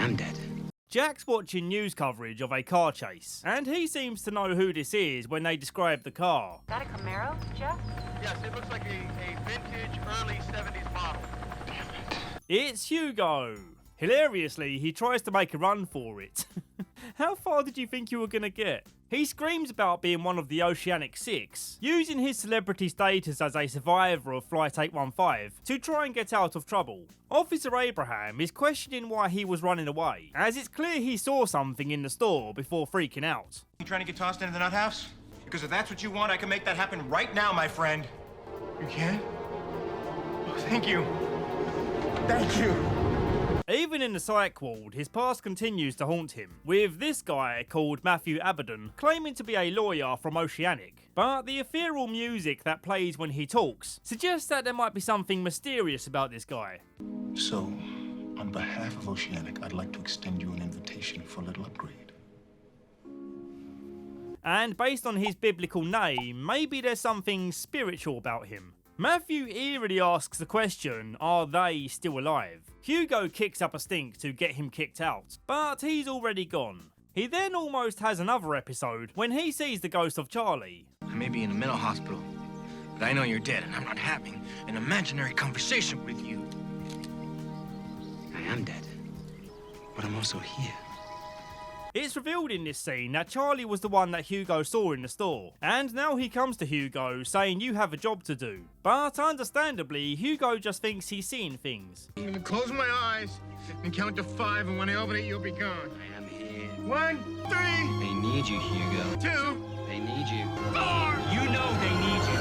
am dead. Jack's watching news coverage of a car chase, and he seems to know who this is when they describe the car. That a Camaro, Jeff? Yes, it looks like a vintage early 70s model. It's Hugo! Hilariously, he tries to make a run for it. How far did you think you were gonna get? He screams about being one of the Oceanic Six, using his celebrity status as a survivor of Flight 815 to try and get out of trouble. Officer Abraham is questioning why he was running away, as it's clear he saw something in the store before freaking out. You trying to get tossed into the nut house? Because if that's what you want, I can make that happen right now, my friend. You can? Oh, thank you. Thank you. Even in the psych ward, his past continues to haunt him, with this guy called Matthew Abaddon claiming to be a lawyer from Oceanic. But the ethereal music that plays when he talks suggests that there might be something mysterious about this guy. So, on behalf of Oceanic, I'd like to extend you an invitation for a little upgrade. And based on his biblical name, maybe there's something spiritual about him. Matthew eerily asks the question, are they still alive? Hugo kicks up a stink to get him kicked out, but he's already gone. He then almost has another episode when he sees the ghost of Charlie. I may be in a mental hospital, but I know you're dead and I'm not having an imaginary conversation with you. I am dead, but I'm also here. It's revealed in this scene that Charlie was the one that Hugo saw in the store, and now he comes to Hugo saying you have a job to do. But understandably, Hugo just thinks he's seeing things. I'm gonna close my eyes and count to 5, and when I open it, you'll be gone. I am here. 1, 3, They need you, Hugo. 2, They need you. 4. You know they need you.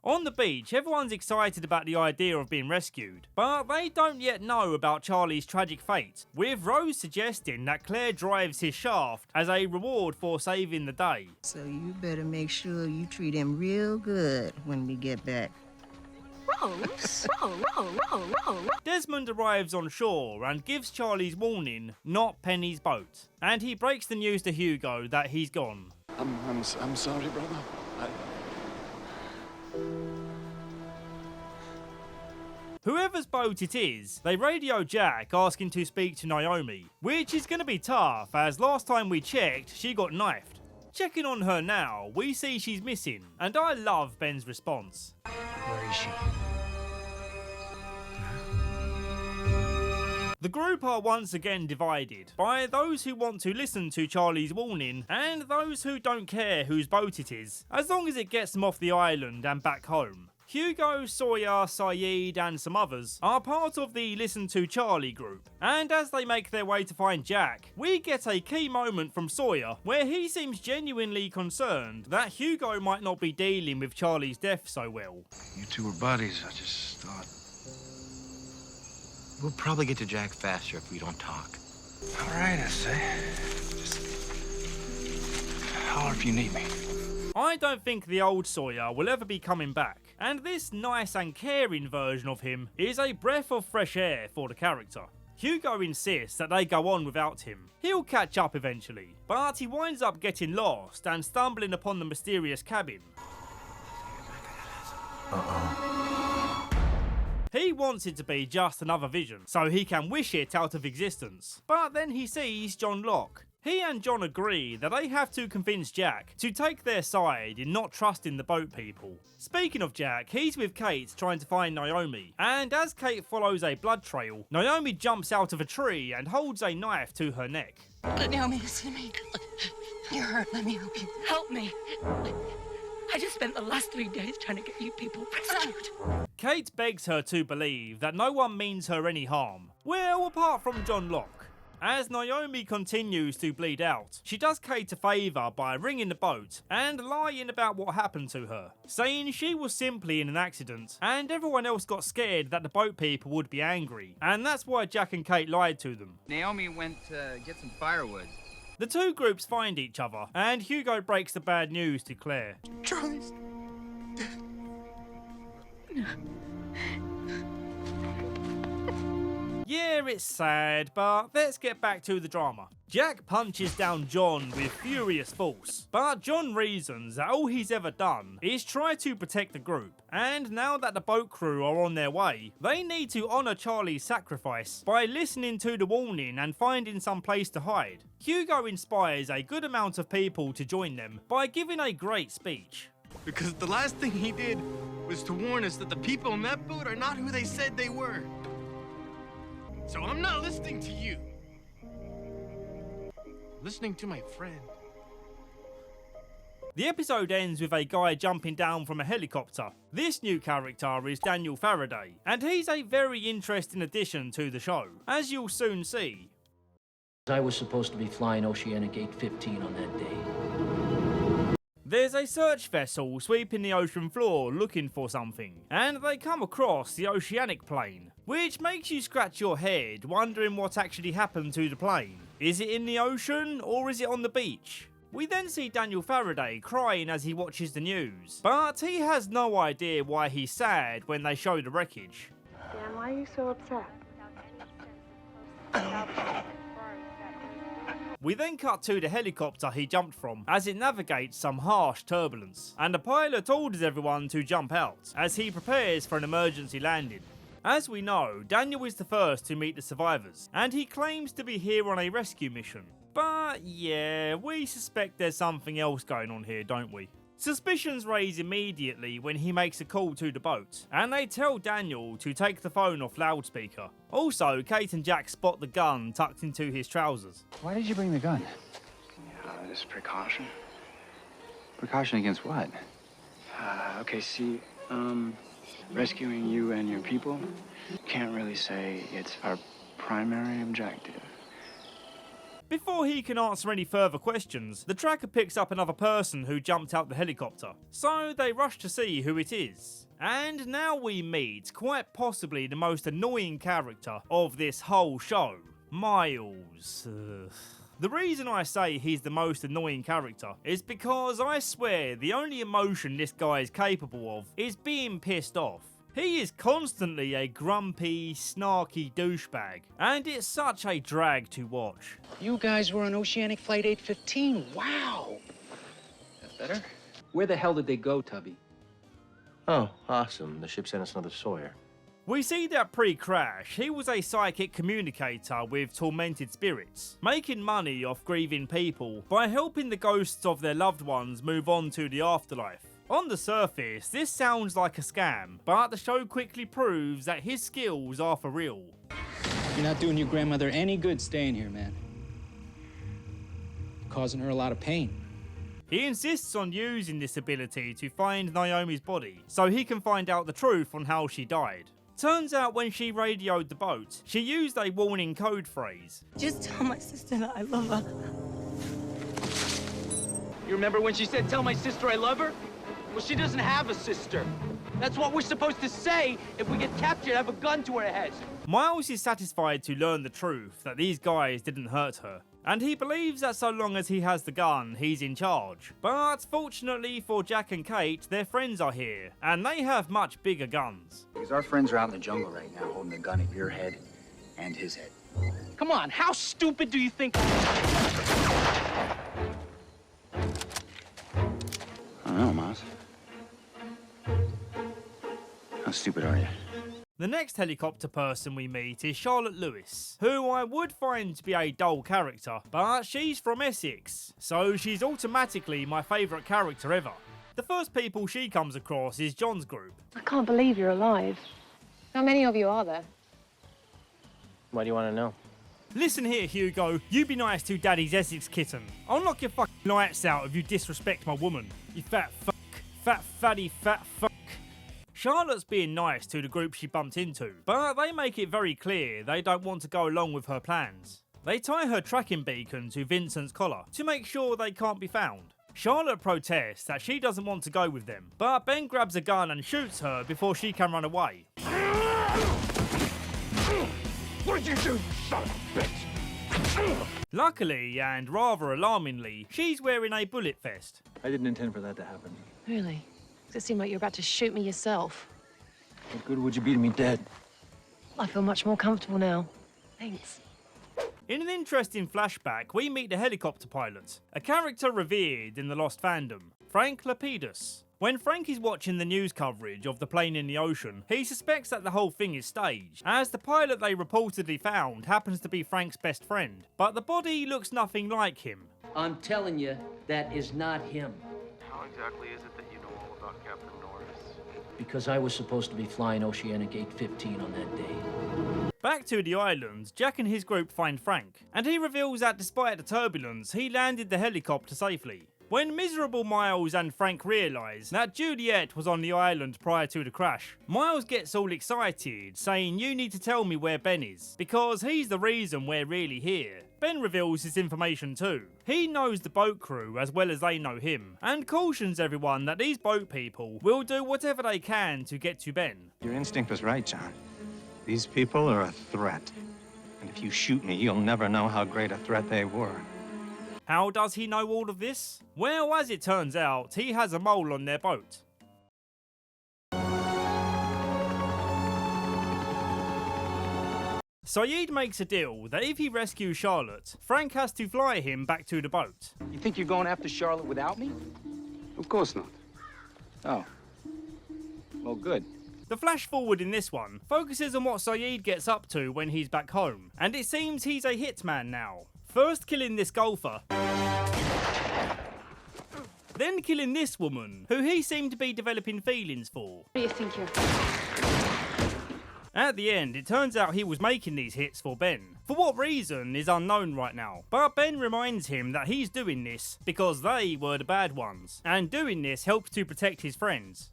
On the beach, everyone's excited about the idea of being rescued, but they don't yet know about Charlie's tragic fate, with Rose suggesting that Claire drives his shaft as a reward for saving the day. So you better make sure you treat him real good when we get back. Rose? Desmond arrives on shore and gives Charlie's warning, not Penny's boat, and he breaks the news to Hugo that he's gone. I'm sorry, brother. Whoever's boat it is, they radio Jack asking to speak to Naomi, which is going to be tough as last time we checked she got knifed. Checking on her now, we see she's missing, and I love Ben's response. Where is she? The group are once again divided by those who want to listen to Charlie's warning and those who don't care whose boat it is, as long as it gets them off the island and back home. Hugo, Sawyer, Sayid and some others are part of the Listen to Charlie group, and as they make their way to find Jack, we get a key moment from Sawyer where he seems genuinely concerned that Hugo might not be dealing with Charlie's death so well. You two were buddies, I just thought. We'll probably get to Jack faster if we don't talk. All right, I say. Just holler if you need me. I don't think the old Sawyer will ever be coming back, and this nice and caring version of him is a breath of fresh air for the character. Hugo insists that they go on without him. He'll catch up eventually, but he winds up getting lost and stumbling upon the mysterious cabin. He wants it to be just another vision, so he can wish it out of existence. But then he sees John Locke. He and John agree that they have to convince Jack to take their side in not trusting the boat people. Speaking of Jack, he's with Kate trying to find Naomi, and as Kate follows a blood trail, Naomi jumps out of a tree and holds a knife to her neck. Naomi, listen to me. You're hurt. Let me help you. Help me. I just spent the last 3 days trying to get you people rescued. Kate begs her to believe that no one means her any harm. Well, apart from John Locke. As Naomi continues to bleed out, she does Kate a favour by ringing the boat and lying about what happened to her, saying she was simply in an accident and everyone else got scared that the boat people would be angry, and that's why Jack and Kate lied to them. Naomi went to get some firewood. The two groups find each other, and Hugo breaks the bad news to Claire. Charlie's Yeah, it's sad, but let's get back to the drama. Jack punches down John with furious force, but John reasons that all he's ever done is try to protect the group, and now that the boat crew are on their way, they need to honour Charlie's sacrifice by listening to the warning and finding some place to hide. Hugo inspires a good amount of people to join them by giving a great speech. Because the last thing he did was to warn us that the people in that boat are not who they said they were. So I'm not listening to you. I'm listening to my friend. The episode ends with a guy jumping down from a helicopter. This new character is Daniel Faraday, and he's a very interesting addition to the show, as you'll soon see. I was supposed to be flying Oceanic 815 on that day. There's a search vessel sweeping the ocean floor looking for something, and they come across the Oceanic plane, which makes you scratch your head wondering what actually happened to the plane. Is it in the ocean or is it on the beach? We then see Daniel Faraday crying as he watches the news, but he has no idea why he's sad when they show the wreckage. Dan, why are you so upset? We then cut to the helicopter he jumped from as it navigates some harsh turbulence, and the pilot orders everyone to jump out as he prepares for an emergency landing. As we know, Daniel is the first to meet the survivors, and he claims to be here on a rescue mission. But yeah, we suspect there's something else going on here, don't we? Suspicions raise immediately when he makes a call to the boat, and they tell Daniel to take the phone off loudspeaker. Also, Kate and Jack spot the gun tucked into his trousers. Why did you bring the gun? Just precaution. Precaution against what? Okay, see, rescuing you and your people, can't really say it's our primary objective. Before he can answer any further questions, the tracker picks up another person who jumped out the helicopter, so they rush to see who it is. And now we meet quite possibly the most annoying character of this whole show, Miles. The reason I say he's the most annoying character is because I swear the only emotion this guy is capable of is being pissed off. He is constantly a grumpy, snarky douchebag, and it's such a drag to watch. You guys were on Oceanic Flight 815. Wow! That better? Where the hell did they go, Tubby? Oh, awesome. The ship sent us another Sawyer. We see that pre-crash, he was a psychic communicator with tormented spirits, making money off grieving people by helping the ghosts of their loved ones move on to the afterlife. On the surface, this sounds like a scam, but the show quickly proves that his skills are for real. You're not doing your grandmother any good staying here, man. Causing her a lot of pain. He insists on using this ability to find Naomi's body, so he can find out the truth on how she died. Turns out when she radioed the boat, she used a warning code phrase. Just tell my sister that I love her. You remember when she said, "Tell my sister I love her"? Well, she doesn't have a sister. That's what we're supposed to say if we get captured, have a gun to our heads. Miles is satisfied to learn the truth that these guys didn't hurt her, and he believes that so long as he has the gun, he's in charge. But fortunately for Jack and Kate, their friends are here, and they have much bigger guns. Because our friends are out in the jungle right now holding a gun at your head and his head. Come on, how stupid do you think? I don't know, Miles. How stupid are you? The next helicopter person we meet is Charlotte Lewis, who I would find to be a dull character, but she's from Essex, so she's automatically my favourite character ever. The first people she comes across is John's group. I can't believe you're alive. How many of you are there? Why do you want to know? Listen here, Hugo, you be nice to Daddy's Essex kitten. I'll knock your fucking lights out if you disrespect my woman, you fat fuck. Fat fatty fat fuck. Charlotte's being nice to the group she bumped into, but they make it very clear they don't want to go along with her plans. They tie her tracking beacon to Vincent's collar to make sure they can't be found. Charlotte protests that she doesn't want to go with them, but Ben grabs a gun and shoots her before she can run away. What'd you do, you son of a bitch? Luckily, and rather alarmingly, she's wearing a bullet vest. I didn't intend for that to happen. Really? Does it seem like you're about to shoot me yourself? What good would you be to me dead? I feel much more comfortable now. Thanks. In an interesting flashback, we meet the helicopter pilot, a character revered in the Lost fandom, Frank Lapidus. When Frank is watching the news coverage of the plane in the ocean, he suspects that the whole thing is staged, as the pilot they reportedly found happens to be Frank's best friend, but the body looks nothing like him. I'm telling you, that is not him. How exactly is it that you know all about Captain Norris? Because I was supposed to be flying Oceanic 815 on that day. Back to the island, Jack and his group find Frank, and he reveals that despite the turbulence, he landed the helicopter safely. When miserable Miles and Frank realise that Juliet was on the island prior to the crash, Miles gets all excited, saying you need to tell me where Ben is, because he's the reason we're really here. Ben reveals his information too. He knows the boat crew as well as they know him, and cautions everyone that these boat people will do whatever they can to get to Ben. Your instinct was right, John. These people are a threat. And if you shoot me, you'll never know how great a threat they were. How does he know all of this? Well, as it turns out, he has a mole on their boat. Saeed makes a deal that if he rescues Charlotte, Frank has to fly him back to the boat. You think you're going after Charlotte without me? Of course not. Oh. Well, good. The flash forward in this one focuses on what Saeed gets up to when he's back home, and it seems he's a hitman now. First killing this golfer, then killing this woman, who he seemed to be developing feelings for. What do you think you're... At the end, it turns out he was making these hits for Ben. For what reason is unknown right now, but Ben reminds him that he's doing this because they were the bad ones, and doing this helps to protect his friends.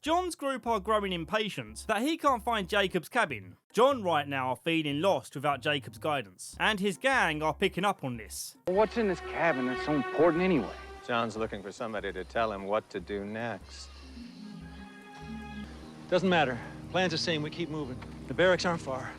John's group are growing impatient that he can't find Jacob's cabin. John right now are feeling lost without Jacob's guidance, and his gang are picking up on this. What's in this cabin that's so important anyway? John's looking for somebody to tell him what to do next. Doesn't matter. Plan's the same, we keep moving. The barracks aren't far.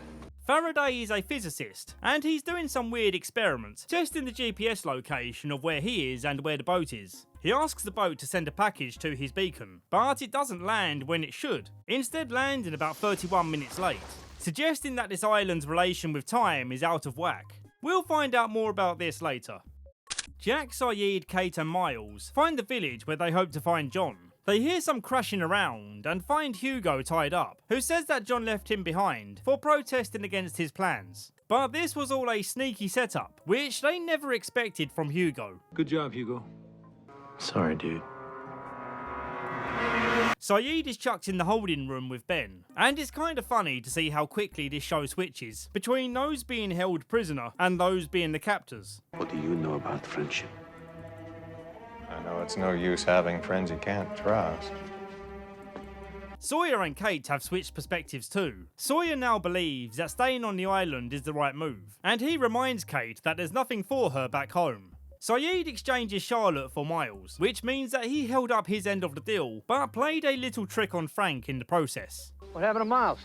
Faraday is a physicist, and he's doing some weird experiments, testing the GPS location of where he is and where the boat is. He asks the boat to send a package to his beacon, but it doesn't land when it should, instead landing about 31 minutes late, suggesting that this island's relation with time is out of whack. We'll find out more about this later. Jack, Saeed, Kate and Miles find the village where they hope to find John. They hear some crashing around and find Hugo tied up, who says that John left him behind for protesting against his plans. But this was all a sneaky setup, which they never expected from Hugo. Good job, Hugo. Sorry, dude. Saeed is chucked in the holding room with Ben, and it's kind of funny to see how quickly this show switches between those being held prisoner and those being the captors. What do you know about friendship? I know it's no use having friends you can't trust. Sawyer and Kate have switched perspectives too. Sawyer now believes that staying on the island is the right move, and he reminds Kate that there's nothing for her back home. Saeed exchanges Charlotte for Miles, which means that he held up his end of the deal, but played a little trick on Frank in the process. What happened to Miles?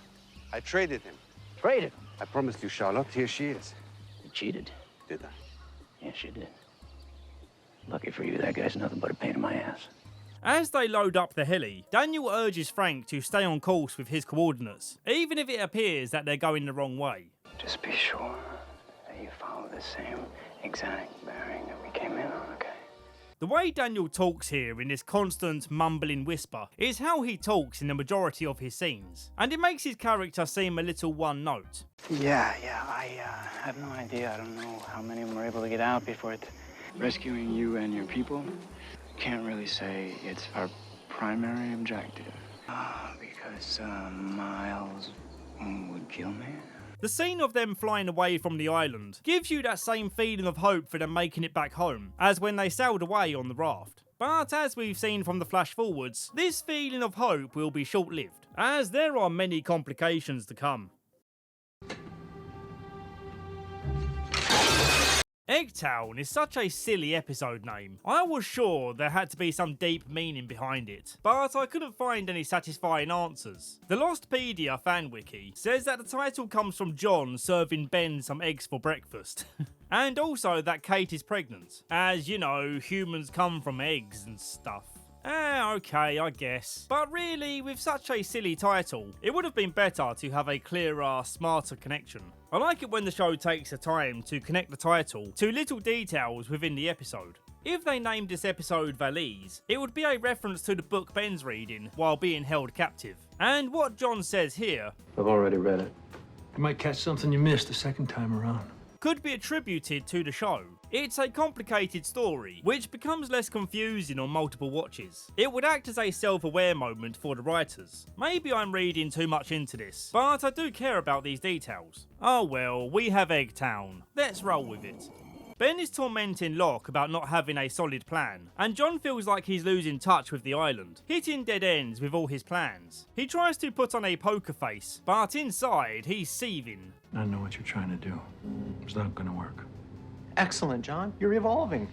I traded him. Traded? I promised you Charlotte. Here she is. You cheated. Did I? Yes, you did. Lucky for you, that guy's nothing but a pain in my ass. As they load up the heli, Daniel urges Frank to stay on course with his coordinates, even if it appears that they're going the wrong way. Just be sure that you follow the same exact bearing that we came in on, okay? The way Daniel talks here in this constant mumbling whisper is how he talks in the majority of his scenes, and it makes his character seem a little one note. Yeah, I have no idea. I don't know how many of them were able to get out before it. Rescuing you and your people, can't really say it's our primary objective. Because Miles would kill me. The scene of them flying away from the island gives you that same feeling of hope for them making it back home as when they sailed away on the raft. But as we've seen from the flash forwards, this feeling of hope will be short-lived, as there are many complications to come. Eggtown is such a silly episode name. I was sure there had to be some deep meaning behind it, but I couldn't find any satisfying answers. The Lostpedia fan wiki says that the title comes from John serving Ben some eggs for breakfast. And also that Kate is pregnant, as you know, humans come from eggs and stuff. Okay, I guess. But really, with such a silly title, it would have been better to have a clearer, smarter connection. I like it when the show takes the time to connect the title to little details within the episode. If they named this episode Valise, it would be a reference to the book Ben's reading while being held captive. And what John says here, I've already read it. You might catch something you missed the second time around. could be attributed to the show. It's a complicated story, which becomes less confusing on multiple watches. It would act as a self-aware moment for the writers. Maybe I'm reading too much into this, but I do care about these details. Oh well, we have Eggtown. Let's roll with it. Ben is tormenting Locke about not having a solid plan, and John feels like he's losing touch with the island, hitting dead ends with all his plans. He tries to put on a poker face, but inside he's seething. I know what you're trying to do. It's not gonna work. Excellent, John. You're evolving.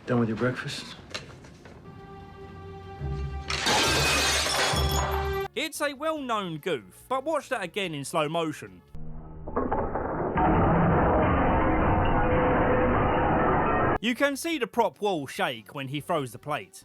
Done with your breakfast? It's a well-known goof, but watch that again in slow motion. You can see the prop wall shake when he throws the plate.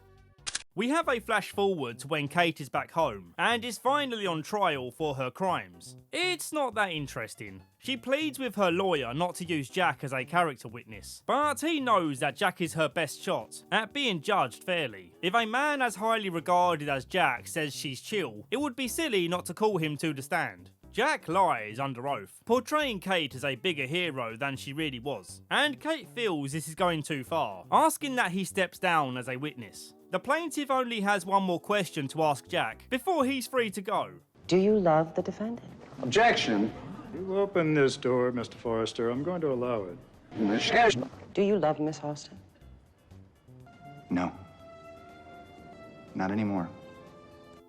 We have a flash forward to when Kate is back home and is finally on trial for her crimes. It's not that interesting. She pleads with her lawyer not to use Jack as a character witness, but he knows that Jack is her best shot at being judged fairly. If a man as highly regarded as Jack says she's chill, it would be silly not to call him to the stand. Jack lies under oath, portraying Kate as a bigger hero than she really was, and Kate feels this is going too far, asking that he steps down as a witness. The plaintiff only has one more question to ask Jack before he's free to go. Do you love the defendant? Objection. You open this door, Mr. Forrester. I'm going to allow it. Do you love Miss Austin? No. Not anymore.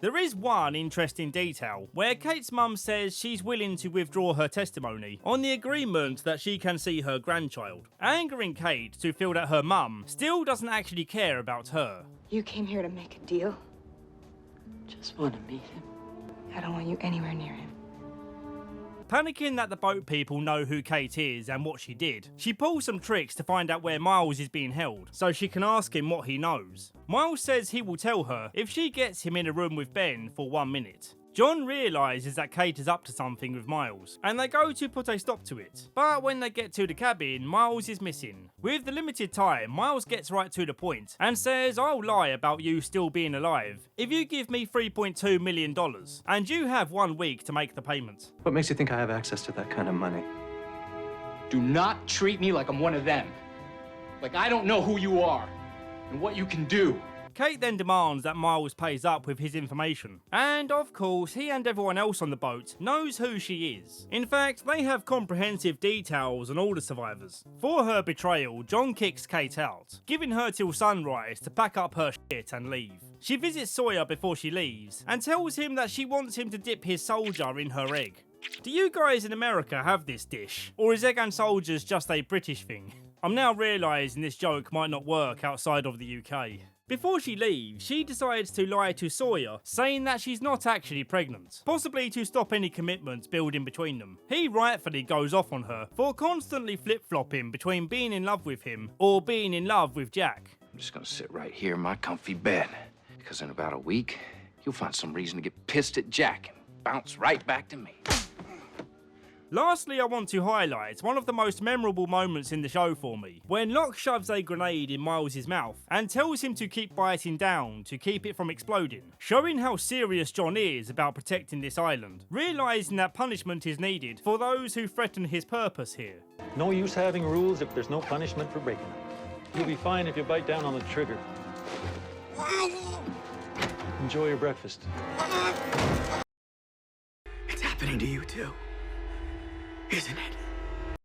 There is one interesting detail where Kate's mum says she's willing to withdraw her testimony on the agreement that she can see her grandchild, angering Kate to feel that her mum still doesn't actually care about her. You came here to make a deal? Just want to meet him. I don't want you anywhere near him. Panicking that the boat people know who Kate is and what she did, she pulls some tricks to find out where Miles is being held, so she can ask him what he knows. Miles says he will tell her if she gets him in a room with Ben for 1 minute. John realises that Kate is up to something with Miles, and they go to put a stop to it. But when they get to the cabin, Miles is missing. With the limited time, Miles gets right to the point and says, "I'll lie about you still being alive if you give me $3.2 million, and you have 1 week to make the payment." What makes you think I have access to that kind of money? Do not treat me like I'm one of them. Like I don't know who you are and what you can do. Kate then demands that Miles pays up with his information. And of course, he and everyone else on the boat knows who she is. In fact, they have comprehensive details on all the survivors. For her betrayal, John kicks Kate out, giving her till sunrise to pack up her shit and leave. She visits Sawyer before she leaves and tells him that she wants him to dip his soldier in her egg. Do you guys in America have this dish? Or is egg and soldiers just a British thing? I'm now realising this joke might not work outside of the UK. Before she leaves, she decides to lie to Sawyer, saying that she's not actually pregnant, possibly to stop any commitment building between them. He rightfully goes off on her for constantly flip-flopping between being in love with him or being in love with Jack. I'm just gonna sit right here in my comfy bed, because in about a week, you'll find some reason to get pissed at Jack and bounce right back to me. Lastly, I want to highlight one of the most memorable moments in the show for me, when Locke shoves a grenade in Miles' mouth and tells him to keep biting down to keep it from exploding, showing how serious John is about protecting this island, realising that punishment is needed for those who threaten his purpose here. No use having rules if there's no punishment for breaking them. You'll be fine if you bite down on the trigger. Enjoy your breakfast. It's happening to you too, isn't it?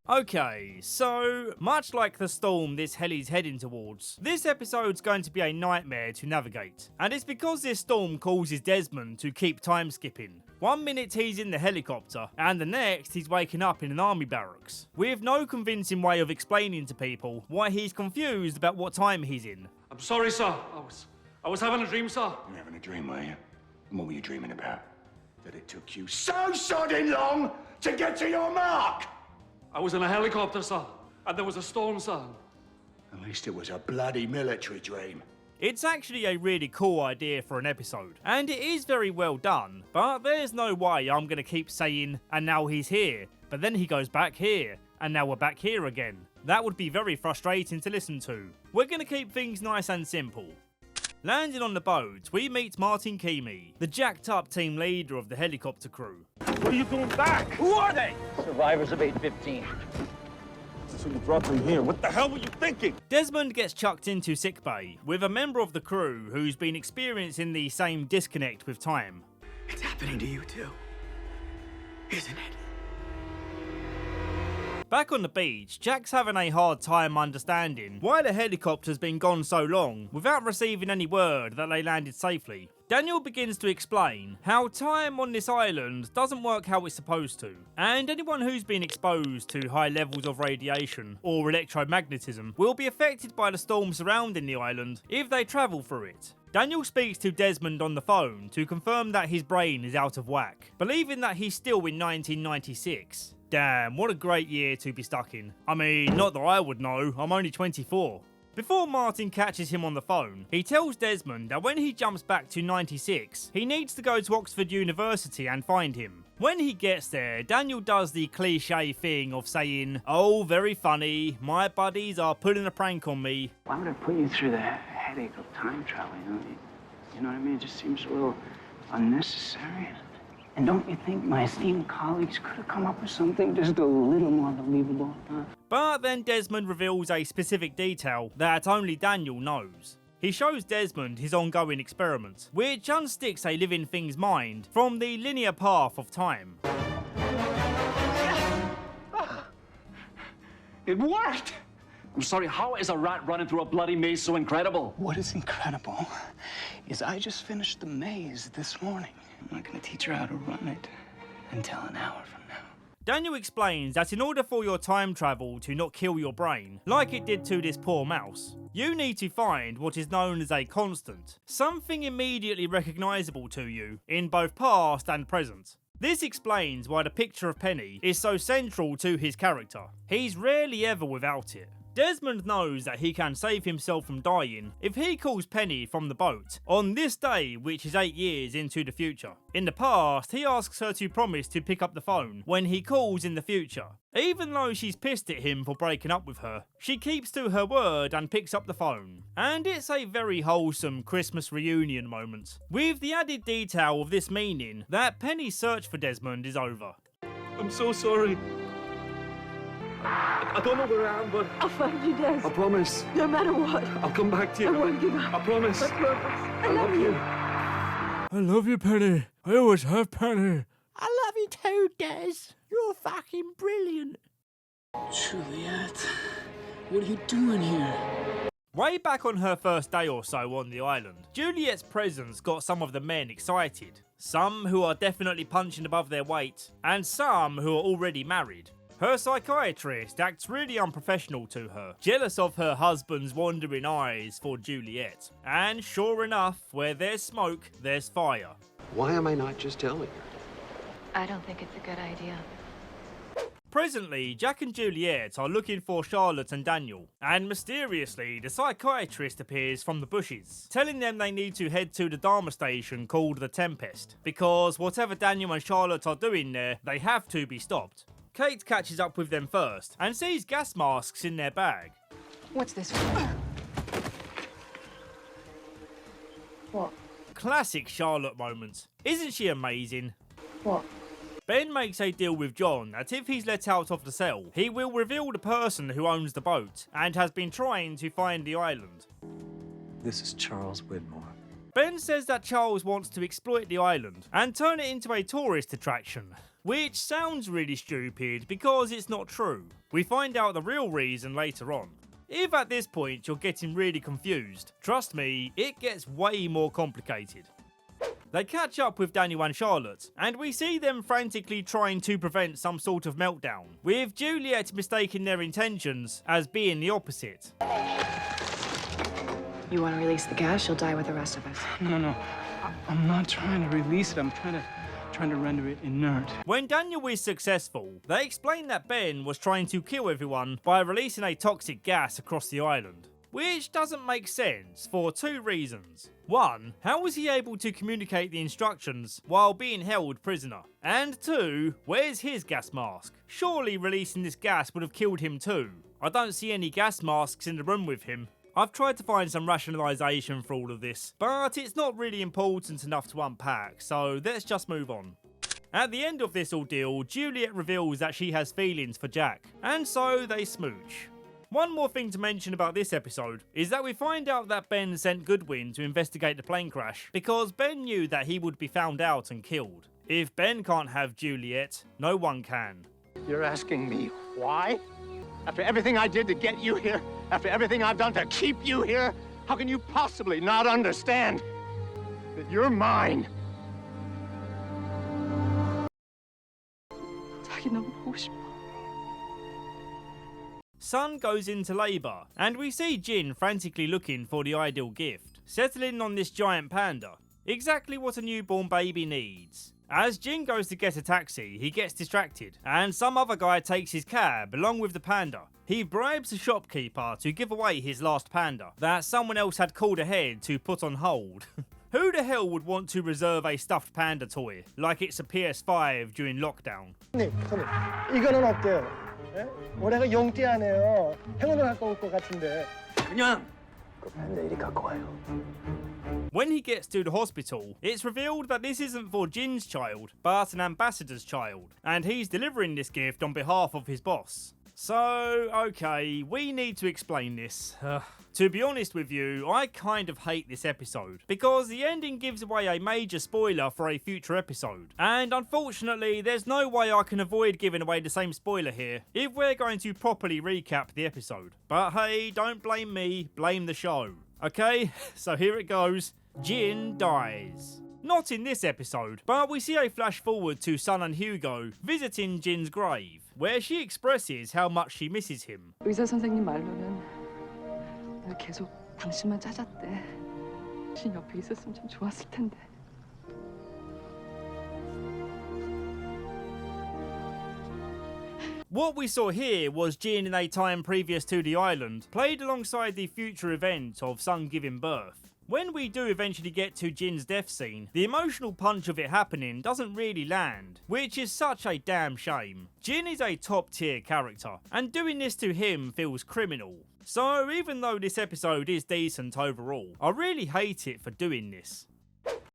Okay, so much like the storm this heli's heading towards, this episode's going to be a nightmare to navigate. And it's because this storm causes Desmond to keep time skipping. 1 minute he's in the helicopter, and the next he's waking up in an army barracks, with no convincing way of explaining to people why he's confused about what time he's in. I'm sorry, sir. I was having a dream, sir. You're having a dream, were you? And what were you dreaming about? That it took you so sodding long to get to your mark? I was in a helicopter, sir, and there was a storm, sir. At least it was a bloody military dream. It's actually a really cool idea for an episode, and it is very well done, but there's no way I'm going to keep saying, and now he's here, but then he goes back here, and now we're back here again. That would be very frustrating to listen to. We're going to keep things nice and simple. Landing on the boat, we meet Martin Keamy, the jacked up team leader of the helicopter crew. What are you doing back? Who are they? Survivors of 815. So you brought them here. What the hell were you thinking? Desmond gets chucked into sickbay with a member of the crew who's been experiencing the same disconnect with time. It's happening to you too, isn't it? Back on the beach, Jack's having a hard time understanding why the helicopter's been gone so long without receiving any word that they landed safely. Daniel begins to explain how time on this island doesn't work how it's supposed to, and anyone who's been exposed to high levels of radiation or electromagnetism will be affected by the storm surrounding the island if they travel through it. Daniel speaks to Desmond on the phone to confirm that his brain is out of whack, believing that he's still in 1996. Damn, what a great year to be stuck in. I mean, not that I would know, I'm only 24. Before Martin catches him on the phone, he tells Desmond that when he jumps back to 96, he needs to go to Oxford University and find him. When he gets there, Daniel does the cliche thing of saying, "Oh, very funny, my buddies are pulling a prank on me." Why would I put you through the headache of time travel, you know what I mean? It just seems a little unnecessary. And don't you think my esteemed colleagues could have come up with something just a little more believable? Huh? But then Desmond reveals a specific detail that only Daniel knows. He shows Desmond his ongoing experiment, which unsticks a living thing's mind from the linear path of time. It worked! I'm sorry, how is a rat running through a bloody maze so incredible? What is incredible is I just finished the maze this morning. I'm not gonna teach her how to run it until an hour from now. Daniel explains that in order for your time travel to not kill your brain, like it did to this poor mouse, you need to find what is known as a constant, something immediately recognisable to you in both past and present. This explains why the picture of Penny is so central to his character. He's rarely ever without it. Desmond knows that he can save himself from dying if he calls Penny from the boat on this day, which is 8 years into the future. In the past, he asks her to promise to pick up the phone when he calls in the future. Even though she's pissed at him for breaking up with her, she keeps to her word and picks up the phone. And it's a very wholesome Christmas reunion moment, with the added detail of this meaning that Penny's search for Desmond is over. I'm so sorry. I don't know where I am, but I'll find you, Des. I promise. No matter what. I'll come back to you. I won't give up. I promise. I promise. I love you. I love you, Penny. I always have, Penny. I love you too, Des. You're fucking brilliant. Juliet, what are you doing here? Way back on her first day or so on the island, Juliet's presence got some of the men excited. Some who are definitely punching above their weight, and some who are already married. Her psychiatrist acts really unprofessional to her, jealous of her husband's wandering eyes for Juliet. And sure enough, where there's smoke, there's fire. Why am I not just telling her? I don't think it's a good idea. Presently, Jack and Juliet are looking for Charlotte and Daniel, and mysteriously, the psychiatrist appears from the bushes, telling them they need to head to the Dharma station called the Tempest, because whatever Daniel and Charlotte are doing there, they have to be stopped. Kate catches up with them first, and sees gas masks in their bag. What's this? What? Classic Charlotte moment. Isn't she amazing? What? Ben makes a deal with John that if he's let out of the cell, he will reveal the person who owns the boat and has been trying to find the island. This is Charles Widmore. Ben says that Charles wants to exploit the island and turn it into a tourist attraction, which sounds really stupid because it's not true. We find out the real reason later on. If at this point you're getting really confused, trust me, it gets way more complicated. They catch up with Daniel and Charlotte, and we see them frantically trying to prevent some sort of meltdown, with Juliet mistaking their intentions as being the opposite. You want to release the gas, you'll die with the rest of us. No. I'm not trying to release it. I'm trying to render it inert. When Daniel is successful, they explain that Ben was trying to kill everyone by releasing a toxic gas across the island. which doesn't make sense for two reasons. One, how was he able to communicate the instructions while being held prisoner? And two, where's his gas mask? Surely releasing this gas would have killed him too. I don't see any gas masks in the room with him. I've tried to find some rationalisation for all of this, but it's not really important enough to unpack, so let's just move on. At the end of this ordeal, Juliet reveals that she has feelings for Jack, and so they smooch. One more thing to mention about this episode is that we find out that Ben sent Goodwin to investigate the plane crash because Ben knew that he would be found out and killed. If Ben can't have Juliet, no one can. You're asking me why? After everything I did to get you here, after everything I've done to keep you here, how can you possibly not understand that you're mine? 자기 너무 보고 싶어. Sun goes into labour, and we see Jin frantically looking for the ideal gift, settling on this giant panda. Exactly what a newborn baby needs. As Jin goes to get a taxi, he gets distracted, and some other guy takes his cab along with the panda. He bribes the shopkeeper to give away his last panda that someone else had called ahead to put on hold. Who the hell would want to reserve a stuffed panda toy like it's a PS5 during lockdown? 손님, 이거는 어때요? 예? 올해가 용띠하네요. 행운을 갖고 올 것 같은데. 그냥 그 팬더 이리 갖고 와요. When he gets to the hospital, it's revealed that this isn't for Jin's child, but an ambassador's child, and he's delivering this gift on behalf of his boss. So, okay, we need to explain this. To be honest with you, I kind of hate this episode, because the ending gives away a major spoiler for a future episode. And unfortunately, there's no way I can avoid giving away the same spoiler here, if we're going to properly recap the episode. But hey, don't blame me, blame the show. Okay, so here it goes. Jin dies. Not in this episode, but we see a flash forward to Sun and Hugo visiting Jin's grave, where she expresses how much she misses him. 의사 선생님 말로는 날 계속 당신만 찾았대. 당신 옆에 있었으면 참 좋았을 텐데. What we saw here was Jin in a time previous to the island, played alongside the future event of Sun giving birth. When we do eventually get to Jin's death scene, the emotional punch of it happening doesn't really land, which is such a damn shame. Jin is a top tier character, and doing this to him feels criminal. So even though this episode is decent overall, I really hate it for doing this.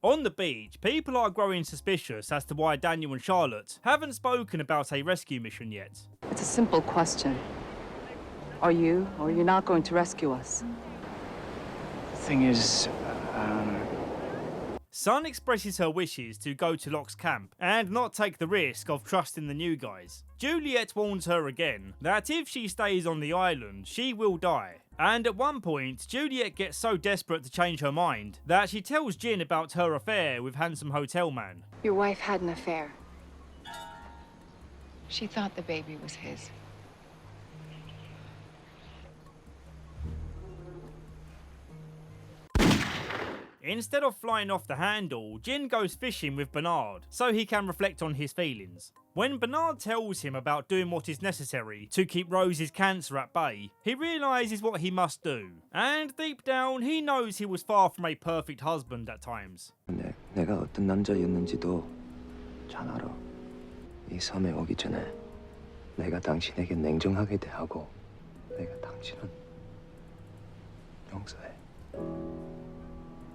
On the beach, people are growing suspicious as to why Daniel and Charlotte haven't spoken about a rescue mission yet. It's a simple question. Are you or you're not going to rescue us? The thing is, Sun expresses her wishes to go to Locke's camp and not take the risk of trusting the new guys. Juliet warns her again that if she stays on the island, she will die. And at one point, Juliet gets so desperate to change her mind that she tells Jin about her affair with handsome hotel man. Your wife had an affair. She thought the baby was his. Instead of flying off the handle, Jin goes fishing with Bernard so he can reflect on his feelings. When Bernard tells him about doing what is necessary to keep Rose's cancer at bay, he realises what he must do. And deep down, he knows he was far from a perfect husband at times. 내가 어떤 남자였는지도 잘 알아. 이 섬에 오기 전에 내가 당신에게 냉정하게 대하고 내가 당신은 용서해.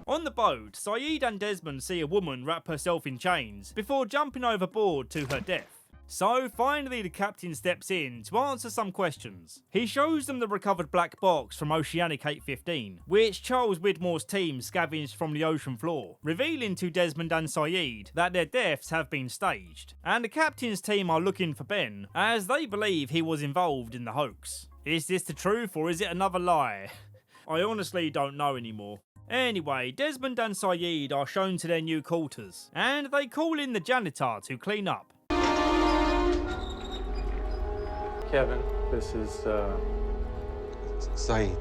On the boat, Sayid and Desmond see a woman wrap herself in chains before jumping overboard to her death. So finally the captain steps in to answer some questions. He shows them the recovered black box from Oceanic 815, which Charles Widmore's team scavenged from the ocean floor, revealing to Desmond and Sayid that their deaths have been staged. And the captain's team are looking for Ben, as they believe he was involved in the hoax. Is this the truth or is it another lie? I honestly don't know anymore. Anyway, Desmond and Sayid are shown to their new quarters, and they call in the janitor to clean up. Kevin, this is, Saeed.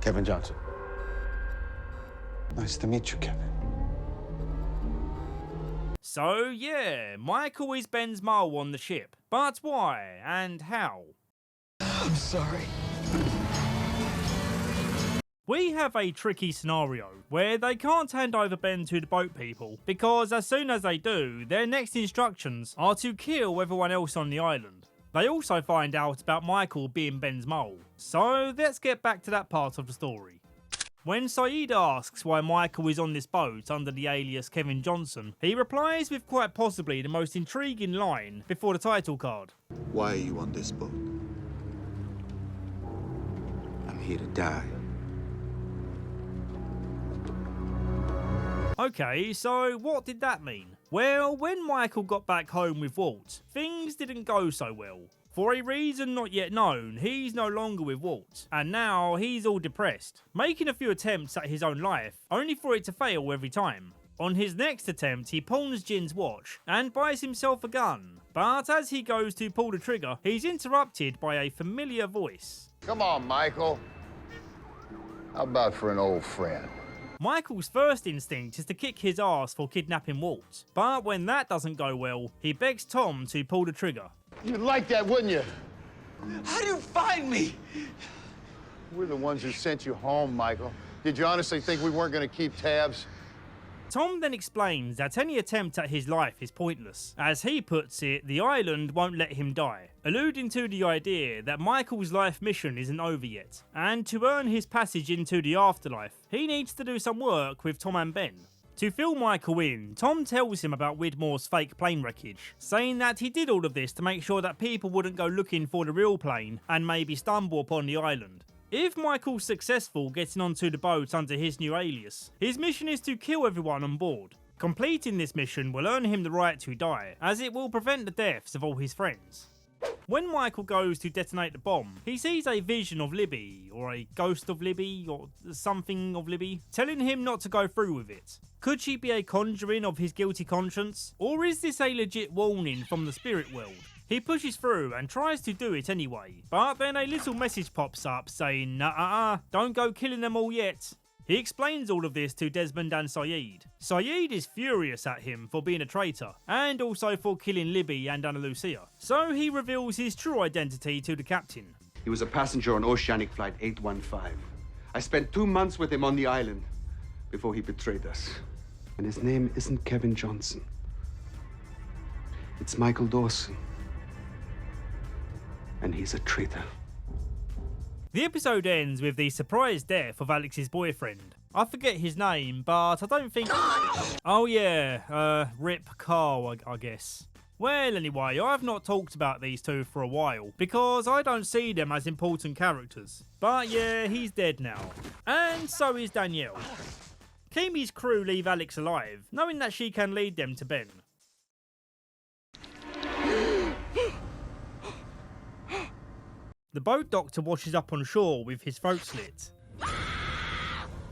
Kevin Johnson. Nice to meet you, Kevin. So yeah, Michael is Ben's mole on the ship. But why and how? I'm sorry. We have a tricky scenario where they can't hand over Ben to the boat people because as soon as they do, their next instructions are to kill everyone else on the island. They also find out about Michael being Ben's mole. So let's get back to that part of the story. When Saeed asks why Michael is on this boat under the alias Kevin Johnson, he replies with quite possibly the most intriguing line before the title card. Why are you on this boat? I'm here to die. Okay, so what did that mean? Well, when Michael got back home with Walt, things didn't go so well. For a reason not yet known, he's no longer with Walt, and now he's all depressed, making a few attempts at his own life, only for it to fail every time. On his next attempt, he pawns Jin's watch and buys himself a gun, but as he goes to pull the trigger, he's interrupted by a familiar voice. Come on, Michael. How about for an old friend? Michael's first instinct is to kick his ass for kidnapping Walt, but when that doesn't go well, he begs Tom to pull the trigger. You'd like that, wouldn't you? How do you find me? We're the ones who sent you home, Michael. Did you honestly think we weren't going to keep tabs? Tom then explains that any attempt at his life is pointless. As he puts it, the island won't let him die, alluding to the idea that Michael's life mission isn't over yet, and to earn his passage into the afterlife, he needs to do some work with Tom and Ben. To fill Michael in, Tom tells him about Widmore's fake plane wreckage, saying that he did all of this to make sure that people wouldn't go looking for the real plane and maybe stumble upon the island. If Michael's successful getting onto the boat under his new alias, his mission is to kill everyone on board. Completing this mission will earn him the right to die, as it will prevent the deaths of all his friends. When Michael goes to detonate the bomb, he sees a vision of Libby, or a ghost of Libby, or something of Libby, telling him not to go through with it. Could she be a conjuring of his guilty conscience? Or is this a legit warning from the spirit world? He pushes through and tries to do it anyway, but then a little message pops up saying, "Nah, don't go killing them all yet." He explains all of this to Desmond and Saeed. Saeed is furious at him for being a traitor, and also for killing Libby and Ana Lucia, so he reveals his true identity to the captain. He was a passenger on Oceanic Flight 815. I spent 2 months with him on the island before he betrayed us. And his name isn't Kevin Johnson. It's Michael Dawson. And he's a traitor. The episode ends with the surprise death of Alex's boyfriend. I forget his name, but I don't think... Oh yeah, Rip Carl, I guess. Well, anyway, I've not talked about these two for a while, because I don't see them as important characters. But yeah, he's dead now. And so is Danielle. Keamy's crew leave Alex alive, knowing that she can lead them to Ben. The boat doctor washes up on shore with his throat slit.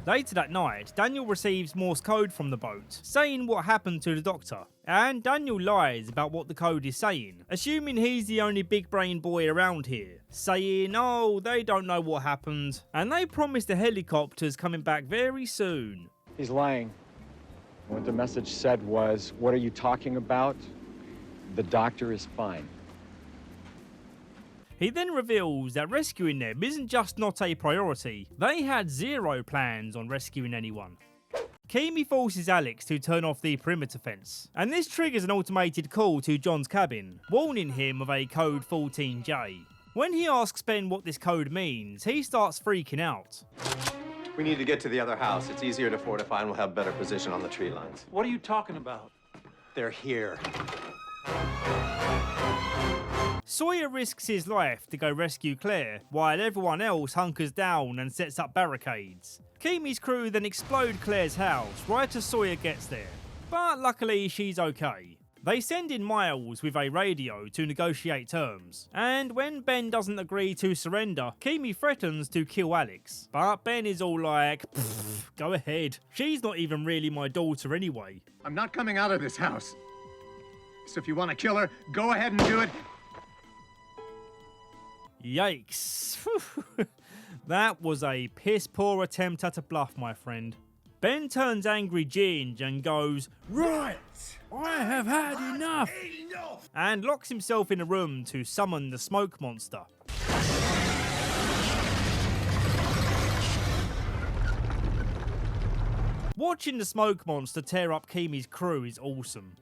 Later that night, Daniel receives Morse code from the boat, saying what happened to the doctor. And Daniel lies about what the code is saying, assuming he's the only big brain boy around here, saying, oh, they don't know what happened, and they promise the helicopter's coming back very soon. He's lying. What the message said was, what are you talking about? The doctor is fine. He then reveals that rescuing them isn't just not a priority, they had zero plans on rescuing anyone. Keamy forces Alex to turn off the perimeter fence, and this triggers an automated call to John's cabin, warning him of a code 14J. When he asks Ben what this code means, he starts freaking out. We need to get to the other house. It's easier to fortify and we'll have better position on the tree lines. What are you talking about? They're here. Sawyer risks his life to go rescue Claire, while everyone else hunkers down and sets up barricades. Keamy's crew then explode Claire's house right as Sawyer gets there, but luckily she's okay. They send in Miles with a radio to negotiate terms, and when Ben doesn't agree to surrender, Keamy threatens to kill Alex, but Ben is all like, go ahead, she's not even really my daughter anyway. I'm not coming out of this house. So if you want to kill her, go ahead and do it. Yikes. That was a piss poor attempt at a bluff, my friend. Ben turns angry Ginge and goes, right, I have had enough, and locks himself in a room to summon the smoke monster. Watching the smoke monster tear up Keamy's crew is awesome.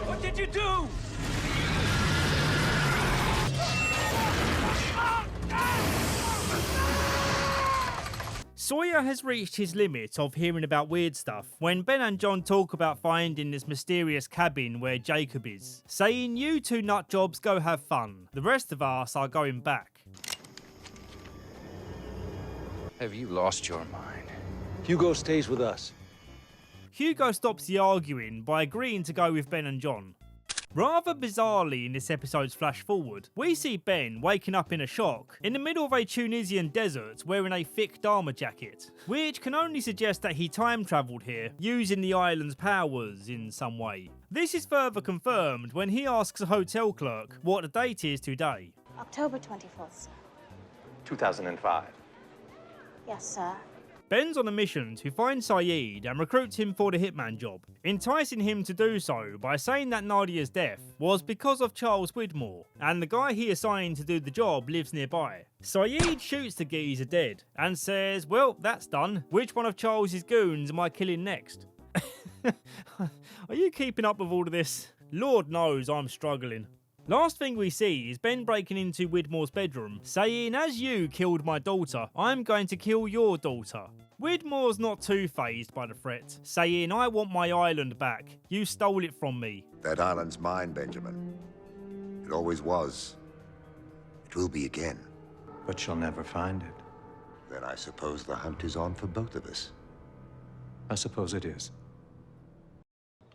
What did you do? Sawyer has reached his limit of hearing about weird stuff when Ben and John talk about finding this mysterious cabin where Jacob is, saying, "You two nut jobs go have fun. The rest of us are going back." Have you lost your mind? Hugo stays with us. Hugo stops the arguing by agreeing to go with Ben and John. Rather bizarrely in this episode's flash forward, we see Ben waking up in a shock in the middle of a Tunisian desert wearing a thick Dharma jacket, which can only suggest that he time travelled here using the island's powers in some way. This is further confirmed when he asks a hotel clerk what the date is today. October 24th, sir. 2005. Yes, sir. Ben's on a mission to find Saeed and recruit him for the hitman job, enticing him to do so by saying that Nadia's death was because of Charles Widmore, and the guy he assigned to do the job lives nearby. Saeed shoots the geezer dead and says, "Well, that's done. Which one of Charles's goons am I killing next?" Are you keeping up with all of this? Lord knows I'm struggling. Last thing we see is Ben breaking into Widmore's bedroom, saying, "As you killed my daughter, I'm going to kill your daughter." Widmore's not too fazed by the threat, saying, "I want my island back. You stole it from me." That island's mine, Benjamin. It always was. It will be again. But she'll never find it. Then I suppose the hunt is on for both of us. I suppose it is.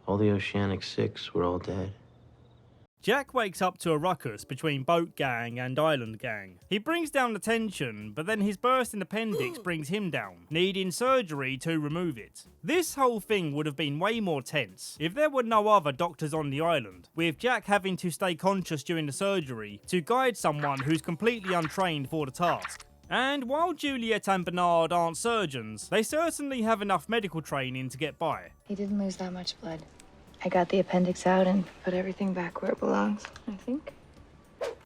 All the Oceanic Six were all dead. Jack wakes up to a ruckus between Boat Gang and Island Gang. He brings down the tension, but then his bursting appendix brings him down, needing surgery to remove it. This whole thing would have been way more tense if there were no other doctors on the island, with Jack having to stay conscious during the surgery to guide someone who's completely untrained for the task. And while Juliet and Bernard aren't surgeons, they certainly have enough medical training to get by. He didn't lose that much blood. I got the appendix out and put everything back where it belongs, I think.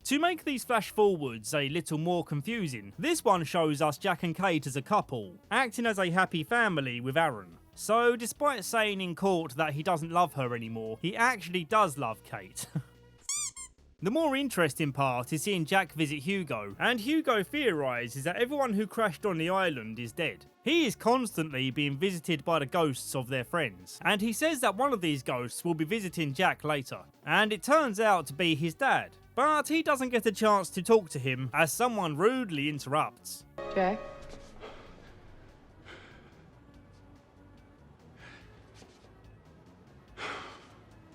To make these flash forwards a little more confusing, this one shows us Jack and Kate as a couple, acting as a happy family with Aaron. So despite saying in court that he doesn't love her anymore, he actually does love Kate. The more interesting part is seeing Jack visit Hugo, and Hugo theorises that everyone who crashed on the island is dead. He is constantly being visited by the ghosts of their friends, and he says that one of these ghosts will be visiting Jack later, and it turns out to be his dad. But he doesn't get a chance to talk to him as someone rudely interrupts. Jack?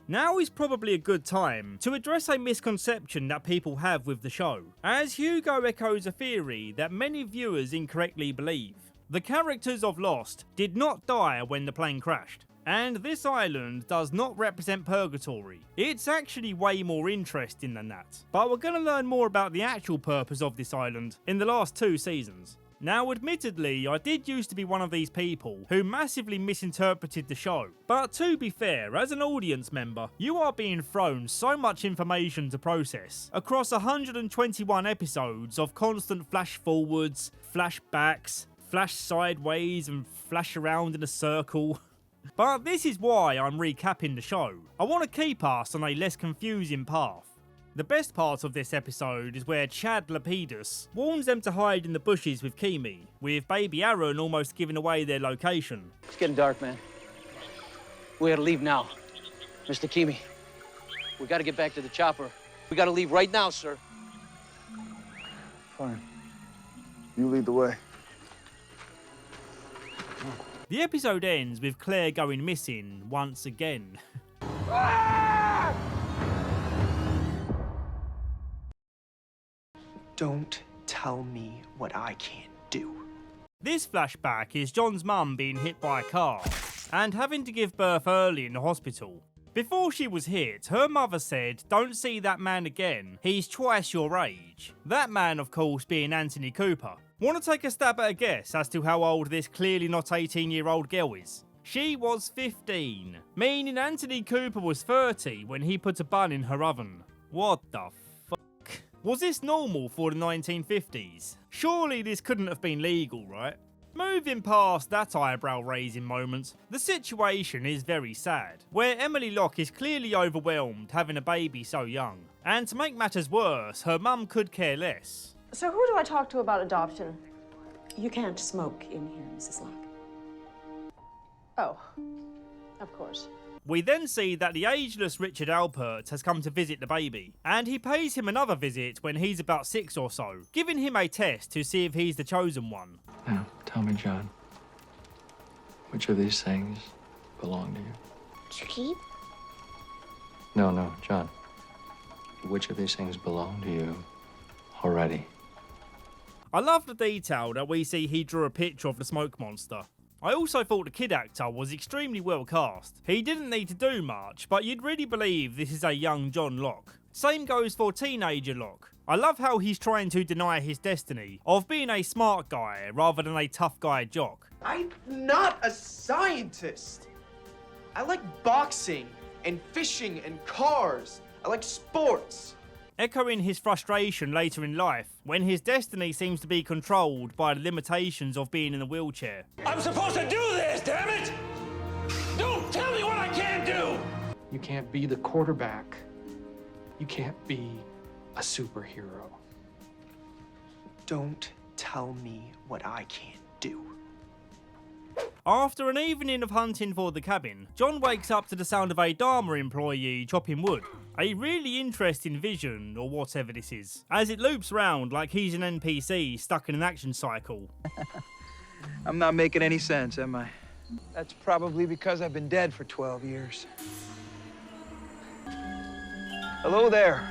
Now is probably a good time to address a misconception that people have with the show, as Hugo echoes a theory that many viewers incorrectly believe. The characters of Lost did not die when the plane crashed, and this island does not represent purgatory. It's actually way more interesting than that, but we're going to learn more about the actual purpose of this island in the last 2 seasons. Now, admittedly, I did used to be one of these people who massively misinterpreted the show, but to be fair, as an audience member, you are being thrown so much information to process across 121 episodes of constant flash forwards, flashbacks, flash sideways and flash around in a circle. But this is why I'm recapping the show. I want to keep us on a less confusing path. The best part of this episode is where Chad Lapidus warns them to hide in the bushes with Keamy, with baby Aaron almost giving away their location. It's getting dark, man. We gotta leave now. Mr. Keamy, we gotta get back to the chopper. We gotta leave right now, sir. Fine. You lead the way. The episode ends with Claire going missing once again. Don't tell me what I can't do. This flashback is John's mum being hit by a car and having to give birth early in the hospital. Before she was hit, her mother said, "Don't see that man again, he's twice your age." That man, of course, being Anthony Cooper. Want to take a stab at a guess as to how old this clearly not 18-year-old girl is? She was 15, meaning Anthony Cooper was 30 when he put a bun in her oven. What the fuck? Was this normal for the 1950s? Surely this couldn't have been legal, right? Moving past that eyebrow-raising moment, the situation is very sad, where Emily Locke is clearly overwhelmed having a baby so young. And to make matters worse, her mum could care less. So who do I talk to about adoption? You can't smoke in here, Mrs. Locke. Oh, of course. We then see that the ageless Richard Alpert has come to visit the baby, and he pays him another visit when he's about 6 or so, giving him a test to see if he's the chosen one. Now, tell me, John, which of these things belong to you? To keep? No, John. Which of these things belong to you already? I love the detail that we see he drew a picture of the smoke monster. I also thought the kid actor was extremely well cast. He didn't need to do much, but you'd really believe this is a young John Locke. Same goes for teenager Locke. I love how he's trying to deny his destiny of being a smart guy rather than a tough guy jock. I'm not a scientist. I like boxing and fishing and cars. I like sports. Echoing his frustration later in life, when his destiny seems to be controlled by the limitations of being in a wheelchair. I'm supposed to do this, damn it! Don't tell me what I can't do! You can't be the quarterback. You can't be a superhero. Don't tell me what I can't do. After an evening of hunting for the cabin, John wakes up to the sound of a Dharma employee chopping wood. A really interesting vision, or whatever this is, as it loops round like he's an NPC stuck in an action cycle. I'm not making any sense, am I? That's probably because I've been dead for 12 years. Hello there.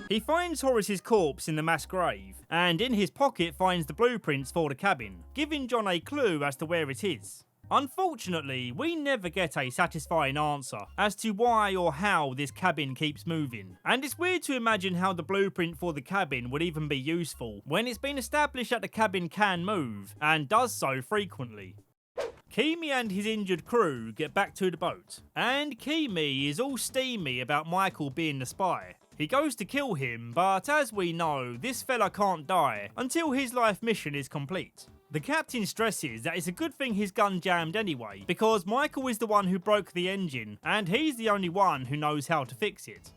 He finds Horace's corpse in the mass grave, and in his pocket finds the blueprints for the cabin, giving John a clue as to where it is. Unfortunately, we never get a satisfying answer as to why or how this cabin keeps moving, and it's weird to imagine how the blueprint for the cabin would even be useful when it's been established that the cabin can move, and does so frequently. Keamy and his injured crew get back to the boat, and Keamy is all steamy about Michael being the spy. He goes to kill him, but as we know, this fella can't die until his life mission is complete. The captain stresses that it's a good thing his gun jammed anyway, because Michael is the one who broke the engine, and he's the only one who knows how to fix it.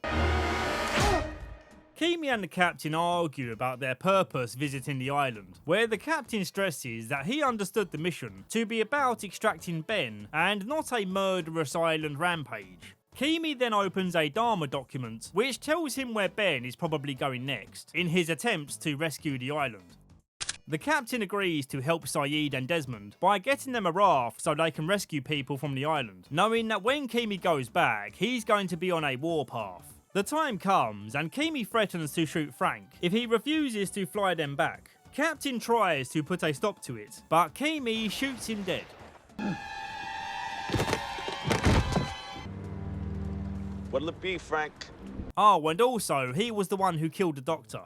Keamy and the captain argue about their purpose visiting the island, where the captain stresses that he understood the mission to be about extracting Ben, and not a murderous island rampage. Keamy then opens a Dharma document, which tells him where Ben is probably going next, in his attempts to rescue the island. The captain agrees to help Sayid and Desmond by getting them a raft so they can rescue people from the island, knowing that when Keamy goes back, he's going to be on a warpath. The time comes, and Keamy threatens to shoot Frank if he refuses to fly them back. Captain tries to put a stop to it, but Keamy shoots him dead. What'll it be, Frank? Oh, and also, he was the one who killed the doctor.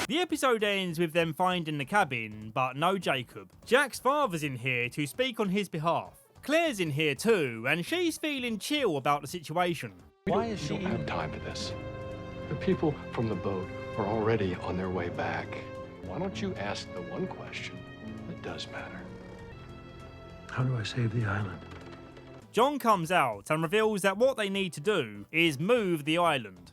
The episode ends with them finding the cabin, but no Jacob. Jack's father's in here to speak on his behalf. Claire's in here too, and she's feeling chill about the situation. Why is she? We don't have time for this. The people from the boat are already on their way back. Why don't you ask the one question that does matter? How do I save the island? John comes out and reveals that what they need to do is move the island.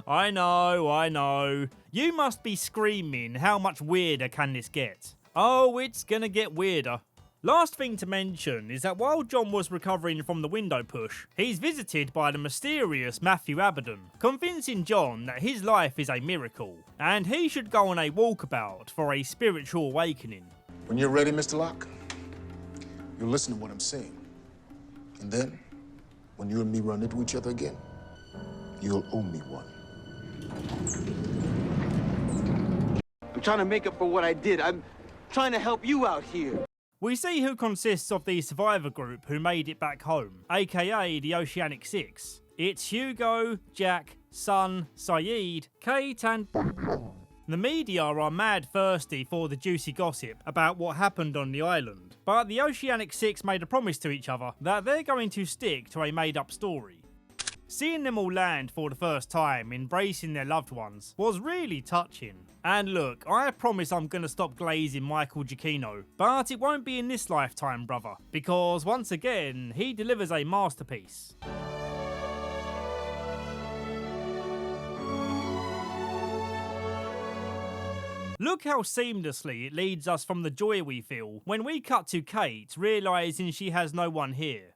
I know. You must be screaming, how much weirder can this get? Oh, it's gonna get weirder. Last thing to mention is that while John was recovering from the window push, he's visited by the mysterious Matthew Abaddon, convincing John that his life is a miracle, and he should go on a walkabout for a spiritual awakening. When you're ready, Mr. Locke, you'll listen to what I'm saying. And then, when you and me run into each other again, you'll owe me one. I'm trying to make up for what I did. I'm trying to help you out here. We see who consists of the survivor group who made it back home, aka the Oceanic Six. It's Hugo, Jack, Sun, Sayid, Kate and... The media are mad thirsty for the juicy gossip about what happened on the island, but the Oceanic Six made a promise to each other that they're going to stick to a made-up story. Seeing them all land for the first time, embracing their loved ones, was really touching. And look, I promise I'm gonna stop glazing Michael Giacchino, but it won't be in this lifetime, brother, because once again, he delivers a masterpiece. Look how seamlessly it leads us from the joy we feel when we cut to Kate realising she has no one here.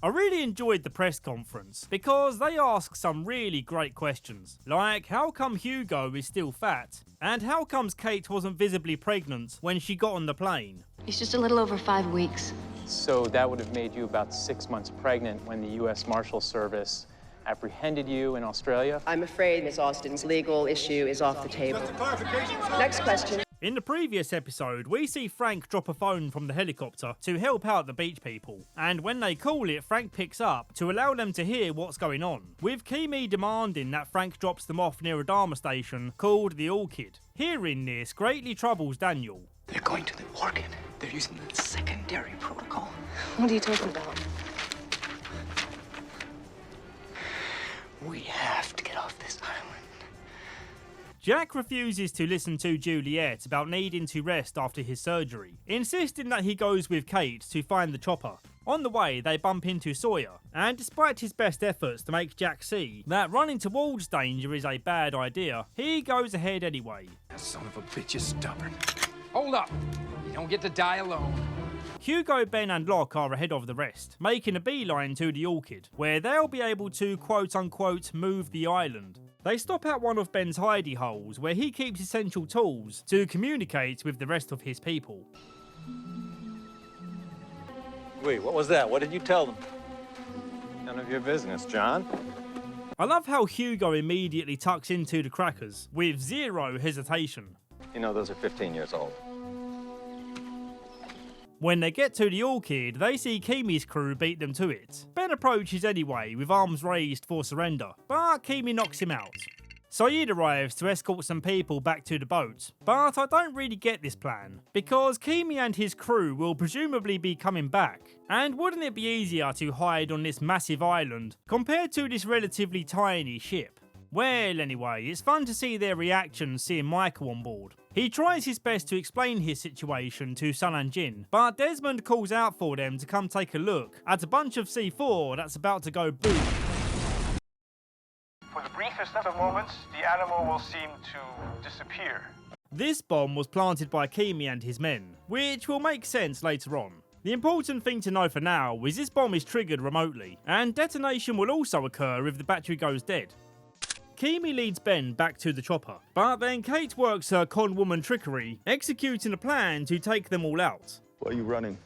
I really enjoyed the press conference because they ask some really great questions, like how come Hugo is still fat, and how comes Kate wasn't visibly pregnant when she got on the plane. He's just a little over 5 weeks. So that would have made you about 6 months pregnant when the U.S. Marshal Service apprehended you in Australia? I'm afraid Miss Austin's legal issue is off the table. Next question. In the previous episode, we see Frank drop a phone from the helicopter to help out the beach people, and when they call it, Frank picks up to allow them to hear what's going on, with Keamy demanding that Frank drops them off near a Dharma station called the Orchid. Hearing this greatly troubles Daniel. They're going to the Orchid. They're using the secondary protocol. What are you talking about? We have to get off this island. Jack refuses to listen to Juliet about needing to rest after his surgery, insisting that he goes with Kate to find the chopper. On the way, they bump into Sawyer, and despite his best efforts to make Jack see that running towards danger is a bad idea, he goes ahead anyway. That son of a bitch is stubborn. Hold up! You don't get to die alone. Hugo, Ben and Locke are ahead of the rest, making a beeline to the Orchid, where they'll be able to quote-unquote move the island. They stop at one of Ben's hidey holes, where he keeps essential tools to communicate with the rest of his people. Wait, what was that? What did you tell them? None of your business, John. I love how Hugo immediately tucks into the crackers, with zero hesitation. You know, those are 15 years old. When they get to the Orchid, they see Keamy's crew beat them to it. Ben approaches anyway, with arms raised for surrender, but Keamy knocks him out. Saeed arrives to escort some people back to the boat, but I don't really get this plan, because Keamy and his crew will presumably be coming back, and wouldn't it be easier to hide on this massive island compared to this relatively tiny ship? Well, anyway, it's fun to see their reactions seeing Michael on board. He tries his best to explain his situation to Sun and Jin, but Desmond calls out for them to come take a look at a bunch of C4 that's about to go boom. For the briefest of moments, the animal will seem to disappear. This bomb was planted by Keamy and his men, which will make sense later on. The important thing to know for now is this bomb is triggered remotely, and detonation will also occur if the battery goes dead. Keamy leads Ben back to the chopper, but then Kate works her con woman trickery, executing a plan to take them all out. Why are you running?